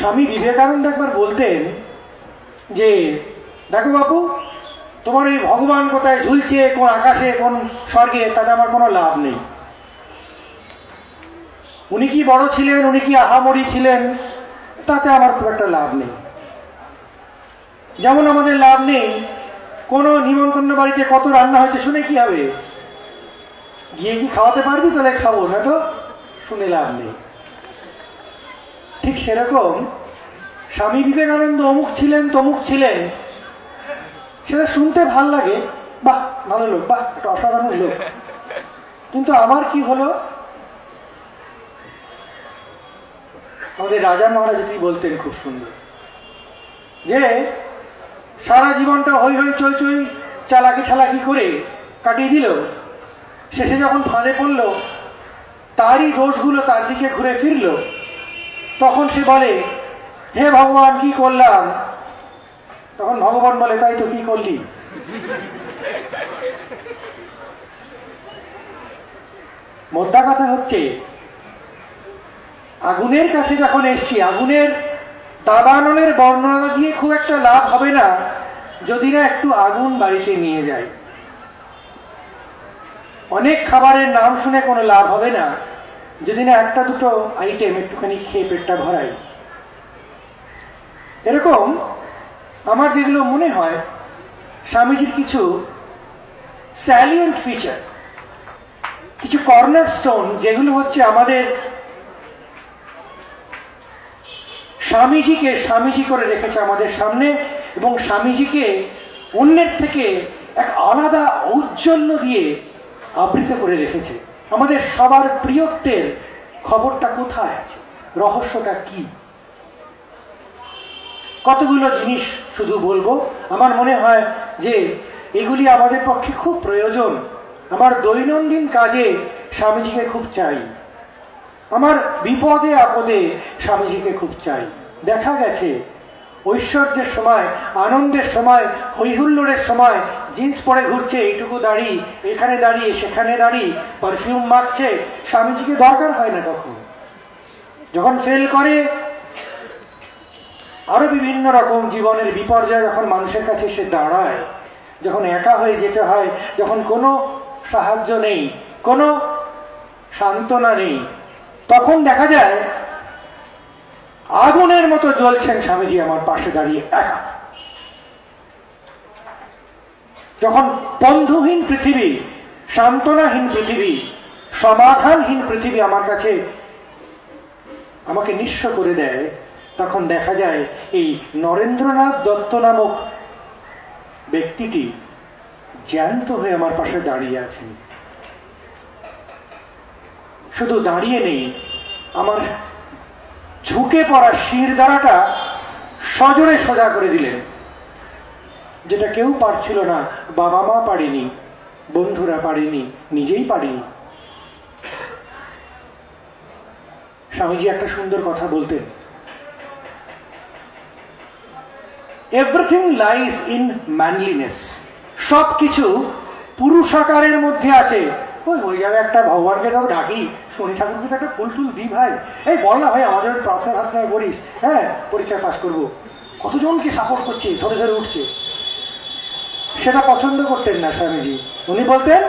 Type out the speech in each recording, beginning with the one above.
স্বামী বিবেকানন্দ একবার বলতেন যে দেখো বাবু, তোমার এই ভগবান কোথায় ঝুলছে, কোন আকাশে কোন স্বর্গে, তাতে আমার কোনো লাভ নেই। উনি কি বড় ছিলেন, উনি কি আহামরি ছিলেন, তাতে আমার খুব একটা লাভ নেই। যেমন আমাদের লাভ নেই কোনো নিমন্ত্রণ বাড়িতে কত রান্না হয়েছে শুনে কি হবে, গিয়ে কি খাওয়াতে পারবি, তাহলে খাবো, না তো শুনে লাভ নেই। ঠিক সেরকম স্বামী বিবেকানন্দ অমুক ছিলেন তমুক ছিলেন, সেটা শুনতে ভাল লাগে, বাহ ভালো লোক, বাহ একটা অসাধারণ লোক, কিন্তু আমার কি হলো? আমাদের রাজা মহারাজ কি বলতেন খুব সুন্দর, যে সারা জীবনটা হই হই চই চই চালাকি ঠালাকি করে কাটিয়ে দিল, শেষে যখন ফাঁদে পড়ল, তারই দোষগুলো তার দিকে ঘুরে ফিরল, তখন সে বলে হে ভগবান কি করলাম? তখন ভগবান বলে তাই তো, কি করলি? মোদ্দা কথা হচ্ছে, আগুনের কাছে যখন এসছি, আগুনের দাবানলের বর্ণনা দিয়ে খুব একটা লাভ হবে না যদি না একটু আগুন বাড়িতে নিয়ে যায়। অনেক খাবারের নাম শুনে কোনো লাভ হবে না যদি না একটা দুটো আইটেম একটুখানি খেয়ে পেটটা ভরাই। এরকম আমার যেগুলো মনে হয় স্বামীজির কিছু স্যালিয়েন্ট ফিচার, কিছু কর্নার স্টোন, যেগুলো হচ্ছে আমাদের স্বামীজিকে স্বামীজি করে রেখেছে আমাদের সামনে, এবং স্বামীজিকে অন্যের থেকে এক আলাদা ঔজ্জ্বল্য দিয়ে আবৃত করে রেখেছে। আমাদের সবার প্রিয়ত্বের খবরটা কোথায় আছে, রহস্যটা কি? কতগুলো জিনিস শুধু বলবো, আমার মনে হয় যে এগুলি আমাদের পক্ষে খুব প্রয়োজন। আমার দৈনন্দিন কাজে স্বামীজিকে খুব চাই, আমার বিপদে আপদে স্বামীজিকে খুব চাই। দেখা গেছে ঐশ্বর্যের সময়, আনন্দের সময়, হৈহুল্লোড়ের সময় জিন্স পরে ঘুরছে, এইটুকু দাড়ি, এখানে দাঁড়িয়ে সেখানে দাঁড়িয়ে পারফিউম মাখছে, স্বামীজিকে দরকার হয় না। তখন যখন ফেল করে, আরো বিভিন্ন রকম জীবনের বিপর্যয় যখন মানুষের কাছে সে দাঁড়ায়, যখন একা হয়ে যেতে হয়, যখন কোনো সাহায্য নেই, কোনো সান্ত্বনা নেই, তখন দেখা যায় আগুনের মতো জ্বলছেন স্বামীজি আমার পাশে দাঁড়িয়ে একা। যখন বন্ধুহীন পৃথিবী, সান্ত্বনাহীন পৃথিবী, সমাধানহীন পৃথিবী আমার কাছে আমাকে নিঃস্ব করে দেয়, তখন দেখা যায় এই নরেন্দ্রনাথ দত্ত নামক ব্যক্তিটি জ্যান্ত হয়ে আমার পাশে দাঁড়িয়ে আছেন। শুধু দাঁড়িয়ে নেই, আমার ঝুঁকে পড়া শিরদাঁড়াটা সজোরে সোজা করে দিলেন, যেটা কেউ পারছিল না। বাবা মা পারেনি, বন্ধুরা পারেনি, নিজেই পারিনি। স্বামীজি একটা সুন্দর কথা বলতেন, এভরিথিং লাইজ ইন ম্যানলিনেস। সবকিছু পুরুষাকারের মধ্যে আছে। হয়ে যাবে একটা, ভগবানকে তাও ডাকি, শনি ঠাকুরকে তো একটা ফুল টুল দিই ভাই, এই বল না ভাই আমাদের প্রার্থনা করিস, হ্যাঁ পরীক্ষায় পাস করবো। কতজনকে সাপোর্ট করছে, ধরে ধরে উঠছে। সেটা পছন্দ করতেন না স্বামীজি। উনি বলতেন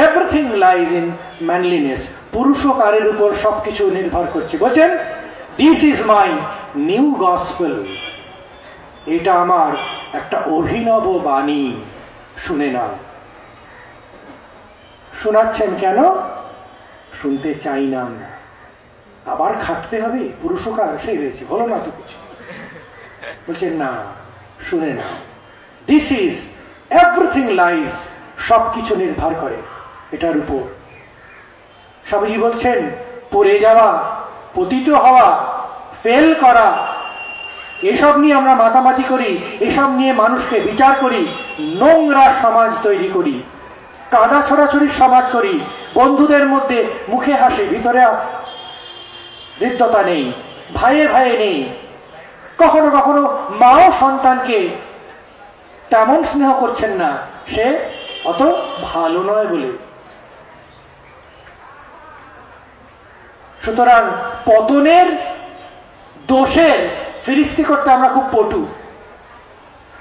এভরিথিং লাইজ ইন ম্যানলিনেস, পুরুষকারের উপর সবকিছু নির্ভর করছে। বলছেন this is my new gospel, এটা আমার একটা অভিনব বাণী, শুনে না। শোনাচ্ছেন কেন? শুনতে চাই না আমরা, আবার খাটতে হবে, পুরুষকার সেই রয়েছে, হলো না তো কিছু। বলছেন না, শুনে না। দিস ইজ এভরিথিং লাইজ, সবকিছু নির্ভর করে এটার উপর। স্বামীজি বলছেন পড়ে যাওয়া, পতিত হওয়া, ফেল করা, এসব নিয়ে আমরা মাতামাতি করি, এসব নিয়ে মানুষকে বিচার করি, নোংরা সমাজ তৈরি করি, কাদা ছড়াছড়ির সমাজ করি, বন্ধুদের মধ্যে মুখে হাসি, ভিতরে হৃদ্যতা নেই, ভাইয়ে ভাইয়ে নেই। কখনো কখনো মাও সন্তানকে তেমন স্নেহ করছেন না, সে অত ভালো নয় বলে। সুতরাং পতনের দোষের ফিরিস্তি করতে আমরা খুব পটু।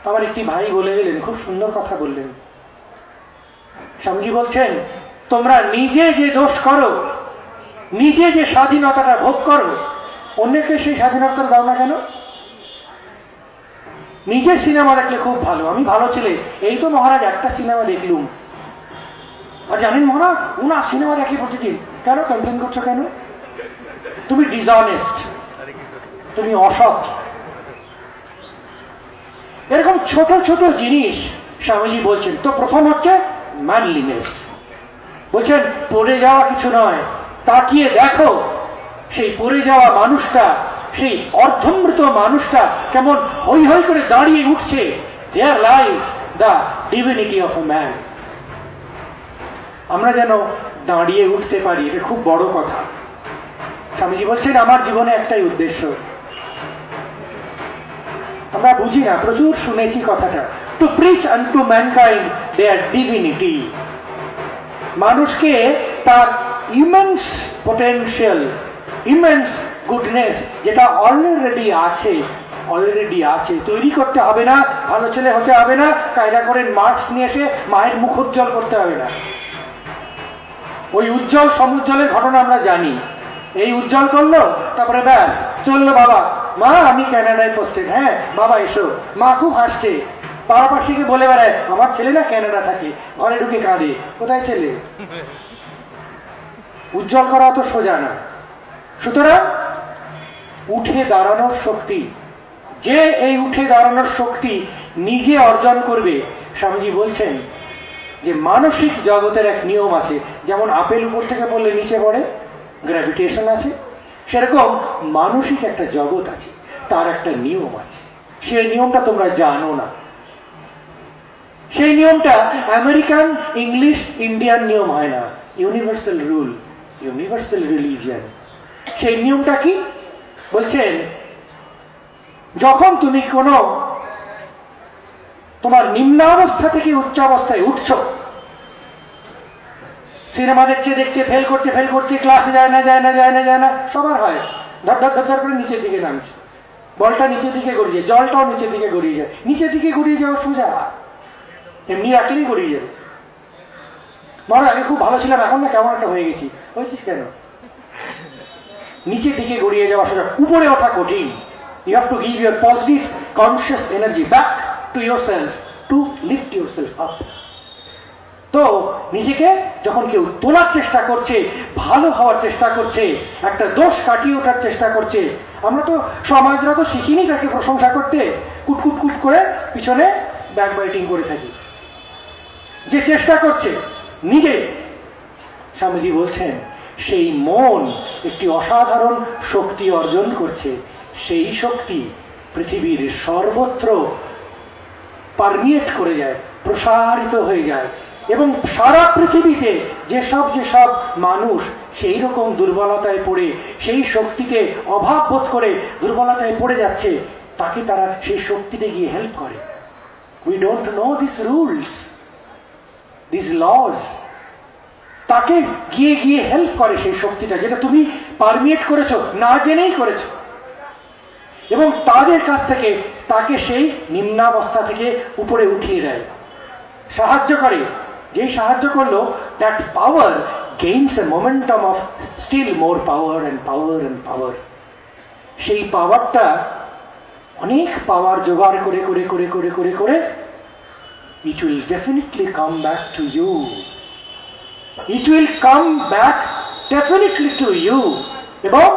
আমার একটি ভাই বলে গেলেন, খুব সুন্দর কথা বললেন। স্বামীজি বলছেন, তোমরা নিজে যে দোষ করো, নিজে যে স্বাধীনতাটা ভোগ করো, অন্যকে সেই স্বাধীনতা দাও না কেন? নিজের সিনেমা দেখলে খুব ভালো, আমি ভালো ছেলে, এই তো মহারাজ একটা সিনেমা দেখলুম, আর জানেন মহারাজ উনার সিনেমা দেখে প্রতিদিন, কেন কমপ্লেন করছো কেন? তুমি ডিসঅনেস্ট, তুমি অসৎ। এরকম ছোট ছোট জিনিস স্বামীজি বলছেন। তো প্রথম হচ্ছে ম্যানলিনেস। বলছেন পড়ে যাওয়া কিছু নয়, তাকিয়ে দেখো সেই পড়ে যাওয়া মানুষটা, সেই অর্ধমৃত মানুষটা কেমন হই হই করে দাঁড়িয়ে উঠছে। There lies the divinity of a man. আমরা যেন দাঁড়িয়ে উঠতে পারি, এটা খুব বড় কথা। স্বামীজি বলছেন আমার জীবনে একটাই উদ্দেশ্য। আমরা বুঝি না, প্রচুর শুনেছি কথাটা, to preach unto mankind their divinity. মানুষকে তার ইমেন্স পোটেনশিয়াল, ইমেন্স গুডনেস যেটা অলরেডি আছে, তৈরি করতে হবে না, ভালো ছেলে হতে হবে না, কায়দা করে মার্কস নিয়ে এসে মায়ের মুখ উজ্জ্বল করতে হবে না। ওই উজ্জ্বল সমুজ্জ্বলের ঘটনা আমরা জানি। এই উজ্জ্বল করলো, তারপরে ব্যাস চললো, বাবা মা আমি ক্যানাডায় পোস্টেড, হ্যাঁ বাবা এসো। মা খুব হাসছে, পাড়াপাশিকে বলে বেড়ায় আমার ছেলে না ক্যানাডা থাকে, ঘরে ঢুকে কাঁদে, কোথায় ছেলে? উজ্জ্বল করা তো সোজা না। সুতরাং উঠে দাঁড়ানোর শক্তি, যে এই উঠে দাঁড়ানোর শক্তি নিজে অর্জন করবে, স্বামীজি বলছেন যে মানসিক জগতের এক নিয়ম আছে। যেমন আপেল উপর থেকে পড়লে নিচে পড়ে, গ্র্যাভিটেশন আছে, সেরকম মানসিক একটা জগৎ আছে, তার একটা নিয়ম আছে। সেই নিয়মটা তোমরা জানো না। সেই নিয়মটা আমেরিকান, ইংলিশ, ইন্ডিয়ান নিয়ম হয় না, ইউনিভার্সাল রুল, ইউনিভার্সাল রিলিজিয়ন। সেই নিয়মটা কি বলছেন? যখন তুমি কোনো তোমার নিম্নাবস্থা থেকে উচ্চাবস্থায় উঠছো, সিনেমা দেখছে ফেল করছে, ক্লাসে যায় না, সবার হয়, ধর করে নিচের দিকে নামছে, বলটা নিচের দিকে গড়িয়ে যায়, জলটাও নিচের দিকে গড়িয়ে যায়। নিচের দিকে গড়িয়ে যাওয়া সোজা, এমনি রাখলেই গড়িয়ে যাবে। মনে আগে খুব ভালো ছিলাম, এখন না কেমন একটা হয়ে গেছি, হয়েছিস কেন? নিচের দিকে গড়িয়ে যাওয়া সোজা, উপরে ওঠা কঠিন। You have to give your positive conscious energy back to yourself to lift yourself up. তো নিজেকে যখন কেউ তোলার চেষ্টা করছে, ভালো হওয়ার চেষ্টা করছে, একটা দোষ কাটিয়ে ওঠার চেষ্টা করছে, আমরা তো সমাজরা তো শিখিনি তাকে প্রশংসা করতে, কুট করে পিছনে ব্যাকবাইটিং করে থাকি। যে চেষ্টা করছে নিজে, স্বামীজি বলছেন সেই মন একটি অসাধারণ শক্তি অর্জন করছে। সেই শক্তি পৃথিবীর সর্বত্র পারমিয়েট করে যায়, প্রসারিত হয়ে যায়, এবং সারা পৃথিবীতে যেসব মানুষ সেই রকম দুর্বলতায় পড়ে, সেই শক্তিকে অভাব বোধ করে দুর্বলতায় পড়ে যাচ্ছে, তাকে তারা সেই শক্তিতে গিয়ে হেল্প করে। We don't know this rules, this laws, তাকে গিয়ে হেল্প করে সেই শক্তিটা, যেটা তুমি পারমিয়েট করেছো, না জেনেই করেছো, এবং তাদের কাছ থেকে তাকে সেই নিম্নাবস্থা থেকে উপরে উঠিয়ে দেয়, সাহায্য করে। যেই সাহায্য করলো, that power gains a momentum of still more power and power and power. সেই পাওয়ারটা অনেক পাওয়ার জোগাড় করে করে করে করে করে করে it will definitely come back to you. It will come back definitely to you. এবং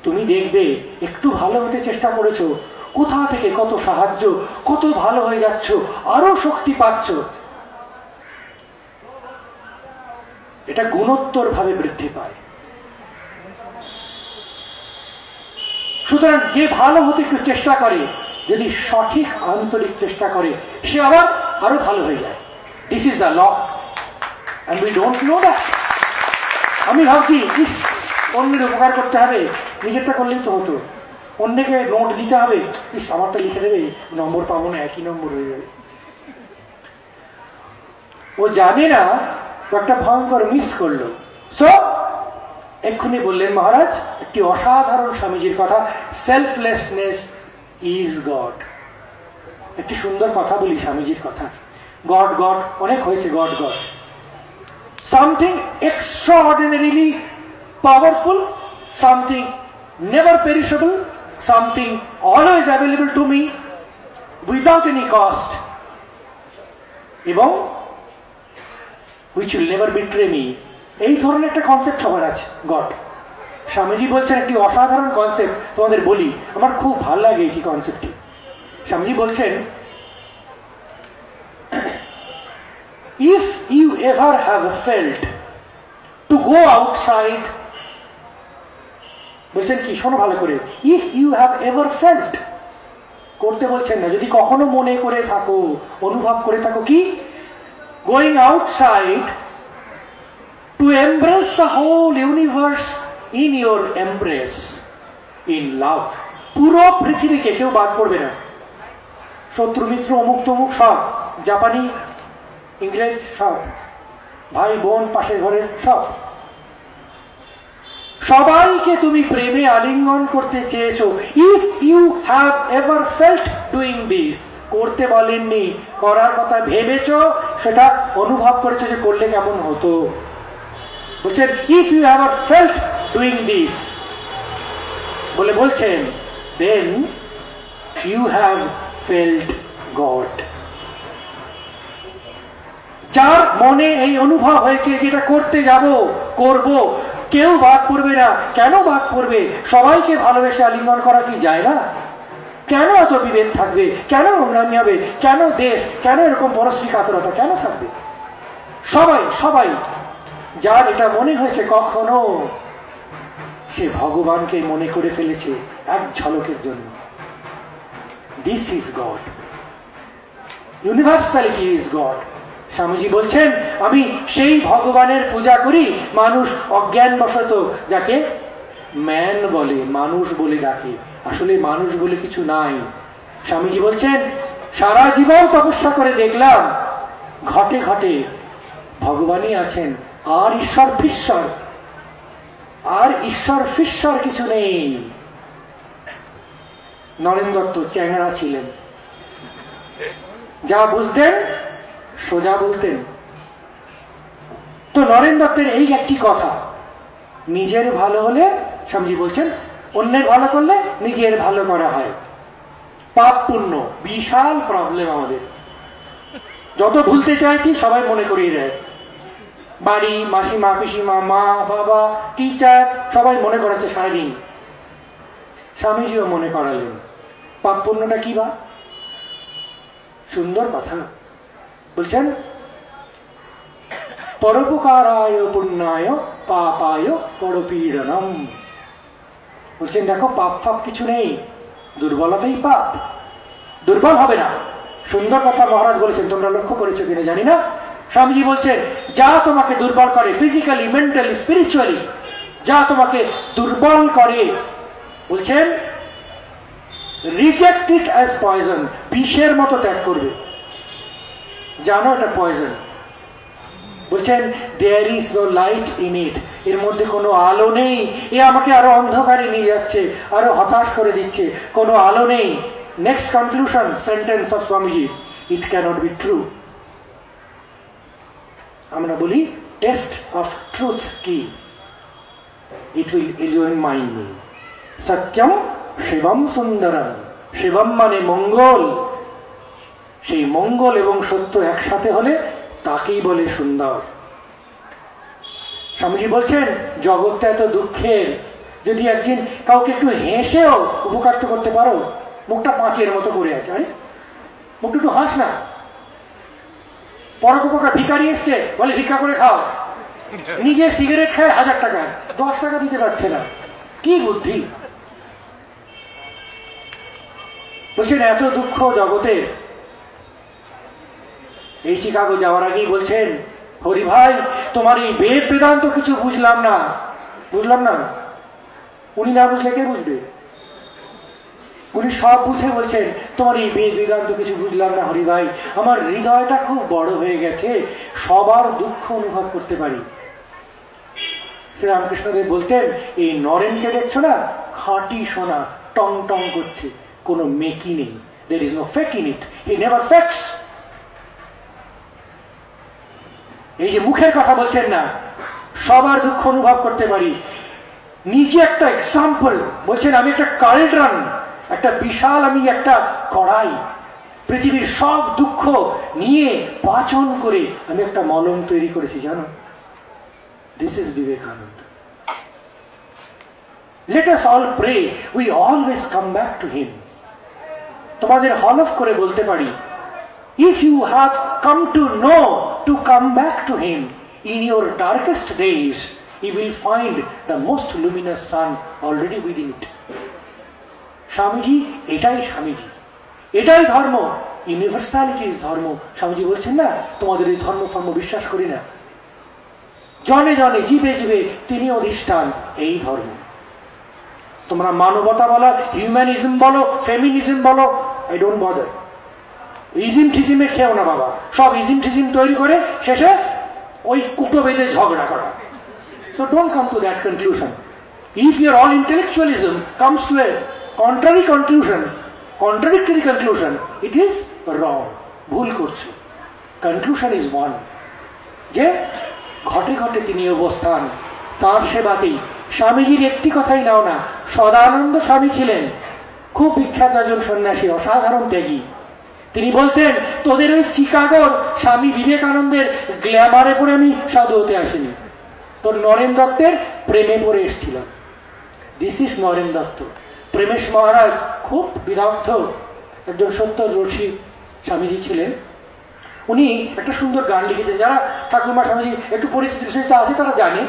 তুমি দেখবে একটু ভালো হতে চেষ্টা করেছো, কোথা থেকে কত সাহায্য, কত ভালো হয়ে যাচ্ছ, আরো শক্তি পাচ্ছ। এটা গুণোত্তর ভাবে বৃদ্ধি পায়। সুতরাং যে ভালো হতে একটু চেষ্টা করে, যদি সঠিক আন্তরিক চেষ্টা করে, সে আবার আরো ভালো হয়ে যায়। This is the law, and we don't know that. আমি ভাবছি অন্যের উপকার করতে হবে, নিজেরটা করলেই তো হতো। অন্যকে নোট দিতে হবে, আমারটা লিখে দেবে, নম্বর পাবো না, একই নম্বর হয়ে যাবে। ও জানে না একটা ভয়ঙ্কর মিস করলো। সো এক্ষুনি বললেন মহারাজ একটি অসাধারণ স্বামীজির কথা, সেলফলেসনেস ইজ গড। একটি সুন্দর কথা বলি স্বামীজির কথা। গড গড অনেক হয়েছে, God God, something extraordinarily powerful, something never perishable, something always available to me without any cost, এবং which will never betray me। এই ধরনের একটা কনসেপ্ট সবার আছে গড। স্বামীজি বলছেন একটি অসাধারণ কনসেপ্ট, তোমাদের বলি, আমার খুব ভালো লাগে এই কনসেপ্টটি। স্বামীজি বলছেন, if you ever have felt to go outside, বলছেন কি, শোনো ভালো করে, if you have ever felt, করতে বলছেন না, যদি কখনো মনে করে থাকো, অনুভব করে থাকো, কি, going outside to embrace the whole universe in your embrace, in love, পুরো পৃথিবীকে কেউ বাদ পড়বে না, শত্রু মিত্র অমুক তমুক সব, জাপানি ইংরেজ সব, ভাই বোন পাশের ঘরের সব, সবাইকে তুমি প্রেমে আলিঙ্গন করতে চেয়েছো। If you have ever felt doing this, করতে বলেননি, করার কথা ভেবেছো, সেটা অনুভব করেছো যে করলে কেমন হতো। বলছেন if you have felt doing this, বলে বলছেন then you have felt God. যার মনে এই অনুভব হয়েছে যেটা করতে যাব, করব, কেউ বাদ পড়বে না, কেন বাদ পড়বে, সবাইকে ভালোবেসে আলিঙ্গন করা কি যায় না? কেন এত বিভেদ থাকবে, কেন নোংরামি হবে, কেন দেশ, কেন এরকম পরশ্রী কাতরতা কেন থাকবে? সবাই সবাই যার এটা মনে হয়েছে কখনো, সে ভগবানকে মনে করে ফেলেছে এক ঝলকের জন্য। This is god, universality is god. Swamiji বলছেন আমি সেই ভগবানের পূজা করি, মানুষ অজ্ঞানবশত যাকে ম্যান বলে, মানুষ বলে ডাকে, আসলে মানুষ বলে কিছু নাই। স্বামীজি বলছেন সারা জীবন তপস্যা করে দেখলাম ঘটে ঘটে ভগবানই আছেন, আর ঈশ্বর ফিশ্বর, আর ঈশ্বর ফিশ্বর কিছু নেই। নরেন দত্ত চ্যাংড়া ছিলেন, যা বুঝতেন সোজা বলতেন। তো নরেন দত্তের এই একটি কথা, নিজের ভালো হলে, স্বামীজি বলছেন অন্যের ভালো করলে নিজের ভালো করা হয়। পাপ পুণ্য বিশাল প্রবলেম আমাদের, যত ভুলতে চাইছি সবাই মনে করিয়ে দেয়। বাড়ি, মাসিমা, পিসিমা, মা, বাবা, টিচার, সবাই মনে করাচ্ছে সারাদিন। স্বামীজিও মনে করালেন পাপ পুণ্যটা কি বা? সুন্দর কথা বলছেন, পরোপকারায় পুণ্যায় পাপায় পরপীড়নম। বলছেন দেখো পাপ ফাপ কিছু নেই, দুর্বলতাই পাপ, দুর্বল হবে না। সুন্দর কথা মহারাজ বলেছেন, তোমরা লক্ষ্য করেছো কিনা জানি না। স্বামীজি বলছেন যা তোমাকে দুর্বল করে, ফিজিক্যালি, মেন্টালি, স্পিরিচুয়ালি, যা তোমাকে দুর্বল করে, বলছেন রিজেক্ট ইট অ্যাজ পয়জন, বিষের মতো ত্যাগ করবে, জানো এটা পয়জন। বলছেন there is no light in it, এর মধ্যে কোনো আলো নেই, এ আমাকে আরো অন্ধকারে নিয়ে যাচ্ছে, আরো হতাশ করে দিচ্ছে, কোনো আলো নেই। Next conclusion sentence of Swamiji, it cannot be true. আমরা বলি টেস্ট অফ ট্রুথ কি? It will illuminate me. সত্যম শিবম সুন্দরম, শিবম মানে মঙ্গল, সেই মঙ্গল এবং সত্য একসাথে হলে তাকেই বলে সুন্দর। স্বামীজি বলছেন জগৎটা এত দুঃখের, যদি একদিন কাউকে একটু হেসেও উপকার তো করতে পারো, মুখটা পাঁচের মতো করে আছে, মুখটা একটু হাস না। পরোপকার, ভিখারি এসছে বলে ভিক্ষা করে খাও, নিজে সিগারেট খায় 1000 টাকা, 10 টাকা দিতে পারছে না, কি বুদ্ধি! বলছেন এত দুঃখ জগতের। এই চিকাগো যাওয়ার আগেই বলছেন হরি ভাই তোমার এই বেদ বেদান্ত কিছু বুঝলাম না। উনি না বুঝলে কে বুঝবে? উনি সব বুঝে বলছেন তোমার এই বেদ বেদান্ত কিছু বুঝলাম না হরি ভাই, আমার হৃদয়টা খুব বড় হয়ে গেছে, সবার দুঃখ অনুভব করতে পারি। শ্রীরামকৃষ্ণদেব বলতেন, এই নরেনকে দেখছো না, খাঁটি সোনা, টং টং করছে, কোনো মেকি নেই, there is no fake in it, he never fakes। এই যে মুখের কথা বলছেন না, সবার দুঃখ অনুভব করতে পারি, নিজে একটা এক্সাম্পল বলছেন, আমি একটা কালড্রান, একটা বিশাল, আমি একটা কড়াই, পৃথিবীর সব দুঃখ নিয়ে পাচন করে আমি একটা মলম তৈরি করেছি, জানো? This is Vivekananda. Let us all pray we always come back to him. তোমাদের হলফ করে বলতে পারি, if you have come to know to come back to him in your darkest days, you will find the most luminous sun already within it। Swamiji, এটাই স্বামীজি, এটাই ধর্ম, universality is ধর্ম। স্বামীজি বলছেন না, তোমাদের এই ধর্ম ফর্ম বিশ্বাস করি না, জনে জনে জীবে জীবে তিনি অধিষ্ঠান, এই ধর্ম। তোমরা মানবতা বলো, হিউম্যানিজম বলো, ফেমিনিজম বলো, আই ডোন্ট বদার। ইজিম টিজিমে খেও না বাবা, সব ইজিম টিজিম তৈরি করে শেষে ওই কুটো বেঁধে ঝগড়া করা। So don't come to that conclusion. If your all intellectualism comes to a contrary conclusion, contradictory conclusion, it is wrong. ভুল করছো। Conclusion is one, যে ঘটে ঘটে তিনি অবস্থান, তার সেবাতেই। স্বামীজির একটি কথাই নাও না, সদানন্দ স্বামী ছিলেন খুব বিখ্যাত একজন সন্ন্যাসী, অসাধারণ ত্যাগী। তিনি বলতেন, তোদের ওই চিকাগোর স্বামী বিবেকানন্দের গ্ল্যামারে পড়ে আমি সাধু হতে আসিনি, তোর নরেন দত্তের প্রেমে পড়ে এসেছিলাম। This is Naren Datta. প্রেমেশ মহারাজ খুব বিদগ্ধ একজন সত্য রসিক স্বামীজি ছিলেন। উনি একটা সুন্দর গান লিখেছেন, যারা ঠাকুরমা স্বামীজি একটু পরিচিত আছে তারা জানে।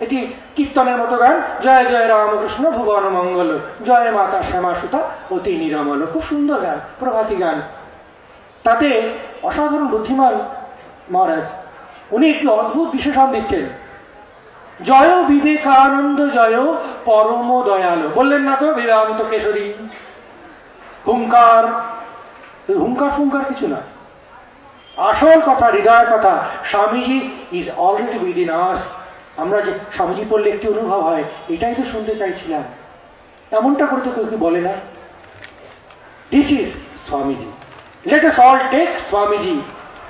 এটি কীর্তনের মতো গান, জয় জয় রামকৃষ্ণ ভুবন মঙ্গল, জয় মাতা শ্যামা সুতা অতি নিরমল। খুব সুন্দর গান, প্রভাতী গান। তাতে অসাধারণ বুদ্ধিমান মহারাজ, উনি একটি অদ্ভুত বিশেষণ দিচ্ছেন, জয় বিবেকানন্দ জয় পরম দয়ালু। বললেন না তো বেদান্ত কেশরী, হুঙ্কার, হুঙ্কার ফুঙ্কার কিছু না, আসল কথা, হৃদয়ের কথা। স্বামীজি ইজ অলরেডি উইদিন আস। আমরা যে স্বামীজি পড়লে একটি অনুভব হয়, এটাই তো শুনতে চাইছিলাম, এমনটা করে তো কেউ কি বলে না। This is Swamiji. Let us all take Swamiji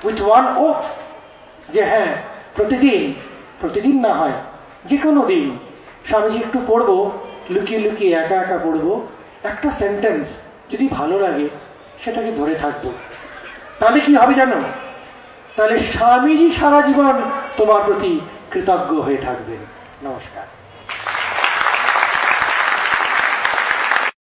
with one oath, যে হ্যাঁ প্রতিদিন না হয় যে কোনো দিন স্বামীজি একটু পড়বো, লুকিয়ে লুকিয়ে একা একা পড়বো, একটা সেন্টেন্স যদি ভালো লাগে সেটাকে ধরে থাকবো। তাহলে কি হবে জানো? তাহলে স্বামীজি সারা জীবন তোমার প্রতি কৃতজ্ঞ হয়ে থাকবেন। নমস্কার।